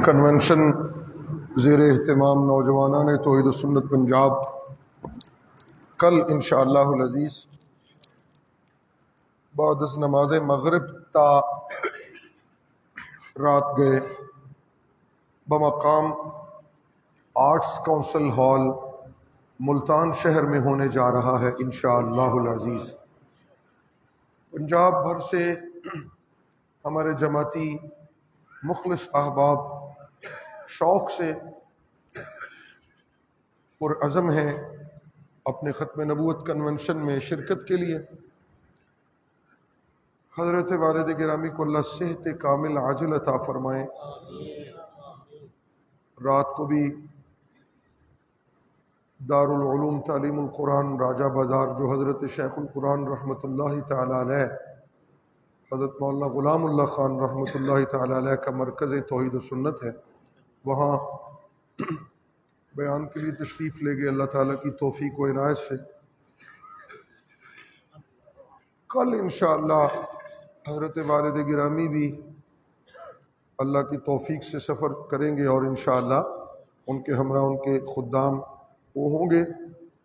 Convention زیر اہتمام نوجوانان توحید و سنت پنجاب کل انشاءاللہ العزیز بعد از نماز مغرب تا رات گئے بمقام آرٹس کونسل ہال ملتان شہر میں ہونے جا رہا ہے انشاءاللہ العزیز۔ پنجاب بھر سے ہمارے جماعتی مخلص احباب شوق سے پرعزم ہیں اپنے ختم نبوت کنونشن میں شرکت کے لیے۔ حضرت والد گرامی کو اللہ صحت کامل عاجل عطا فرمائیں۔ رات کو بھی دارالعلوم تعلیم القرآن راجہ بازار جو حضرت شیخ القرآن رحمۃ اللہ تعالی علیہ حضرت مولانا غلام اللہ خان رحمۃ اللہ تعالی علیہ کا مرکز توحید و سنت ہے، وہاں بیان کے لیے تشریف لے گئے اللہ تعالیٰ کی توفیق و عنایت سے۔ کل انشاءاللہ حضرت والد گرامی بھی اللہ کی توفیق سے سفر کریں گے اور انشاءاللہ ان کے ہمراہ ان کے خدام وہ ہوں گے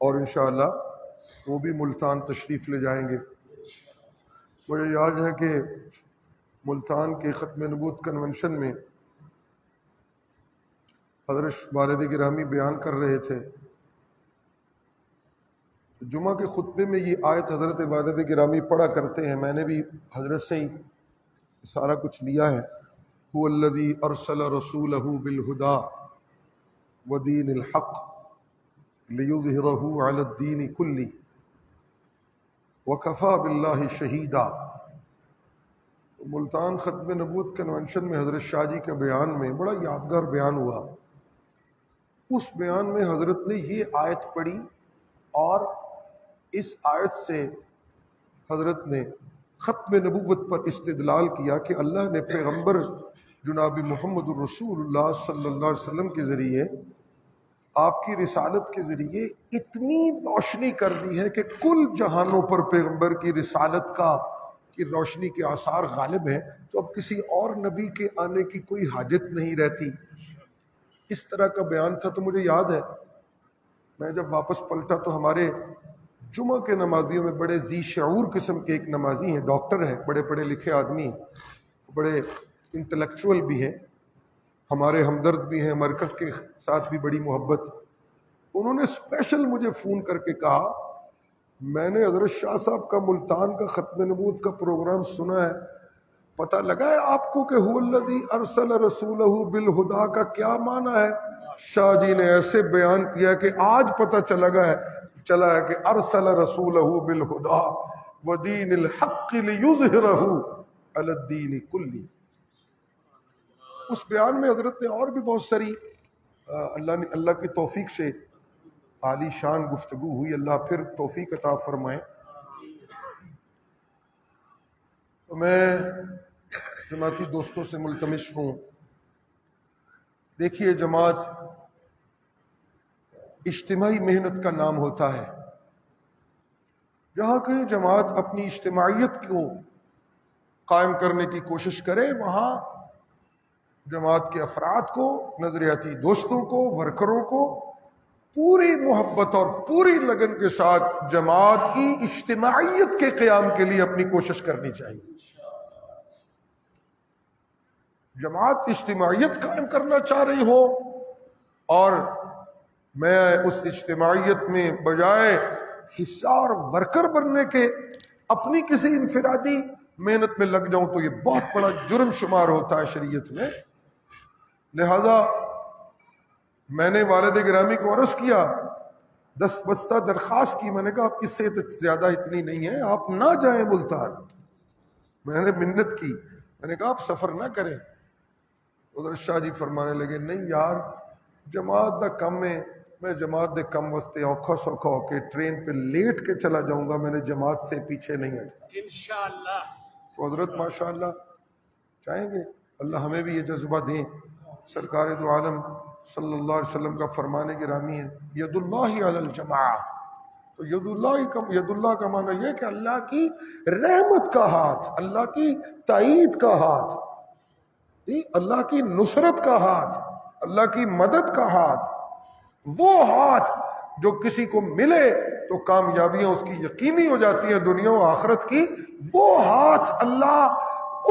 اور انشاءاللہ وہ بھی ملتان تشریف لے جائیں گے۔ مجھے یاد ہے کہ ملتان کے ختم نبوت کنونشن میں حضرت والد گرامی بیان کر رہے تھے، جمعہ کے خطبے میں یہ آیت حضرت والد گرامی پڑھا کرتے ہیں، میں نے بھی حضرت سے ہی سارا کچھ لیا ہے۔ هو الذی ارسل رسولہ بالہدی ودین الحق لیظہرہ علی الدین کلہ وکفی باللہ شہیدا۔ ملتان ختم نبوت کنونشن میں حضرت شاہ جی کا بیان میں بڑا یادگار بیان ہوا۔ اس بیان میں حضرت نے یہ آیت پڑھی اور اس آیت سے حضرت نے ختم نبوت پر استدلال کیا کہ اللہ نے پیغمبر جناب محمد الرسول اللہ صلی اللہ علیہ وسلم کے ذریعے آپ کی رسالت کے ذریعے اتنی روشنی کر دی ہے کہ کل جہانوں پر پیغمبر کی رسالت کی روشنی کے آثار غالب ہیں، تو اب کسی اور نبی کے آنے کی کوئی حاجت نہیں رہتی۔ اس طرح کا بیان تھا۔ تو مجھے یاد ہے میں جب واپس پلٹا تو ہمارے جمعہ کے نمازیوں میں بڑے ذی شعور قسم کے ایک نمازی ہیں، ڈاکٹر ہیں، بڑے پڑھے لکھے آدمی ہیں، بڑے انٹلیکچوئل بھی ہیں، ہمارے ہمدرد بھی ہیں، مرکز کے ساتھ بھی بڑی محبت۔ انہوں نے اسپیشل مجھے فون کر کے کہا میں نے حضرت شاہ صاحب کا ملتان کا ختم نبوت کا پروگرام سنا ہے، پتہ لگا ہے آپ کو کہ هو الذی ارسل رسولہ بالہدی کا کیا معنی ہے؟ شاہ جی نے ایسے بیان کیا کہ آج پتہ چلا ہے کہ ارسل رسولہ بالہدی ودین الحق لیظہرہ علی الدین کلہ۔ اس بیان میں حضرت نے اور بھی بہت ساری اللہ کی توفیق سے عالی شان گفتگو ہوئی، اللہ پھر توفیق عطا فرمائے۔ تو میں جماعتی دوستوں سے ملتمس ہوں، دیکھیے جماعت اجتماعی محنت کا نام ہوتا ہے۔ جہاں کہیں جماعت اپنی اجتماعیت کو قائم کرنے کی کوشش کرے، وہاں جماعت کے افراد کو، نظریاتی دوستوں کو، ورکروں کو پوری محبت اور پوری لگن کے ساتھ جماعت کی اجتماعیت کے قیام کے لیے اپنی کوشش کرنی چاہیے۔ جماعت اجتماعیت قائم کرنا چاہ رہی ہو اور میں اس اجتماعیت میں بجائے حصہ اور ورکر بننے کے اپنی کسی انفرادی محنت میں لگ جاؤں تو یہ بہت بڑا جرم شمار ہوتا ہے شریعت میں۔ لہذا میں نے والد گرامی کو عرض کیا، بستہ درخواست کی، میں نے کہا آپ کی صحت زیادہ اتنی نہیں ہے، آپ نہ جائیں ملتان۔ میں نے منت کی، میں نے کہا آپ سفر نہ کریں۔ حضرت شاہ جی فرمانے لگے نہیں یار جماعت دا کم ہے، میں جماعت دے کم واسطے اوکھا سوکھا ہو کے ٹرین پہ لیٹ کے چلا جاؤں گا، میں نے جماعت سے پیچھے نہیں ہٹا انشاءاللہ۔ تو حضرت ماشاءاللہ چاہیں گے اللہ ہمیں بھی یہ جذبہ دیں۔ سرکار دو عالم صلی اللہ علیہ وسلم کا فرمان گرامی ہے ید اللہ علی الجماع۔ تو ید اللہ کا معنی یہ کہ اللہ کی رحمت کا ہاتھ، اللہ کی تائید کا ہاتھ۔ نہیں، اللہ کی نصرت کا ہاتھ، اللہ کی مدد کا ہاتھ، وہ ہاتھ جو کسی کو ملے تو کامیابیاں اس کی یقینی ہو جاتی ہیں دنیا و آخرت کی، وہ ہاتھ اللہ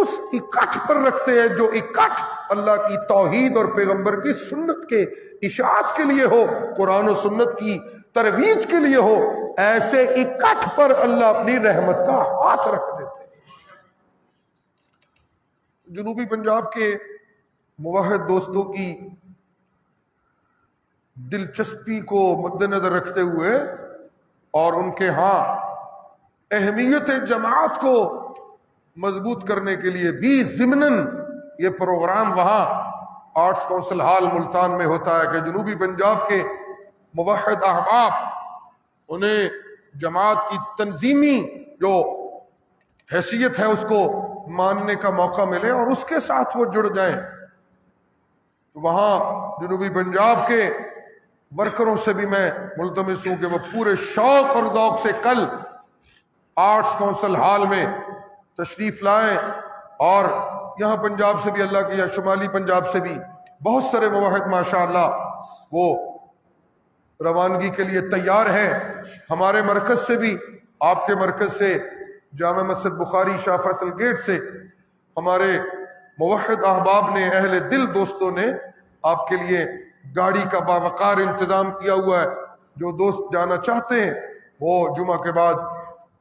اس اکٹھ پر رکھتے ہیں جو اکٹھ اللہ کی توحید اور پیغمبر کی سنت کے اشاعت کے لیے ہو، قرآن و سنت کی ترویج کے لیے ہو، ایسے اکٹھ پر اللہ اپنی رحمت کا ہاتھ رکھ دیتے ہیں۔ جنوبی پنجاب کے موحد دوستوں کی دلچسپی کو مد نظر رکھتے ہوئے اور ان کے ہاں اہمیت جماعت کو مضبوط کرنے کے لیے بھی ضمناً یہ پروگرام وہاں آرٹس کونسل ہال ملتان میں ہوتا ہے کہ جنوبی پنجاب کے موحد احباب انہیں جماعت کی تنظیمی جو حیثیت ہے اس کو ماننے کا موقع ملے اور اس کے ساتھ وہ جڑ جائیں۔ وہاں جنوبی پنجاب کے ورکروں سے بھی میں ملتمس ہوں کہ وہ پورے شوق اور ذوق سے کل آرٹس کونسل ہال میں تشریف لائیں، اور یہاں پنجاب سے بھی اللہ کی، یا شمالی پنجاب سے بھی بہت سارے موحد ماشاءاللہ وہ روانگی کے لیے تیار ہیں۔ ہمارے مرکز سے بھی، آپ کے مرکز سے، جامع مسجد بخاری شاہ فیصل گیٹ سے ہمارے موحد احباب نے، اہل دل دوستوں نے آپ کے لیے گاڑی کا باوقار انتظام کیا ہوا ہے۔ جو دوست جانا چاہتے ہیں وہ جمعہ کے بعد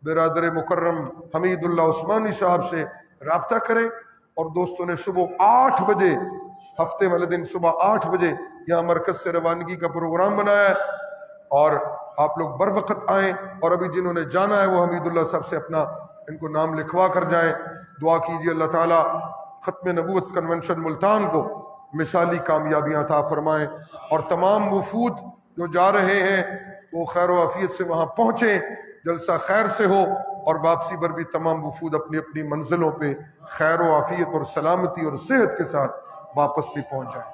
برادر مکرم حمید اللہ عثمانی صاحب سے رابطہ کریں، اور دوستوں نے صبح 8 بجے، ہفتے والے دن صبح 8 بجے یہاں مرکز سے روانگی کا پروگرام بنایا ہے، اور آپ لوگ بر وقت آئیں، اور ابھی جنہوں نے جانا ہے وہ حمید اللہ صاحب سے اپنا ان کو نام لکھوا کر جائیں۔ دعا کیجیے اللہ تعالیٰ ختم نبوت کنونشن ملتان کو مثالی کامیابیاں عطا فرمائیں، اور تمام وفود جو جا رہے ہیں وہ خیر و عافیت سے وہاں پہنچیں، جلسہ خیر سے ہو، اور واپسی پر بھی تمام وفود اپنی اپنی منزلوں پہ خیر و عافیت اور سلامتی اور صحت کے ساتھ واپس بھی پہنچ جائیں۔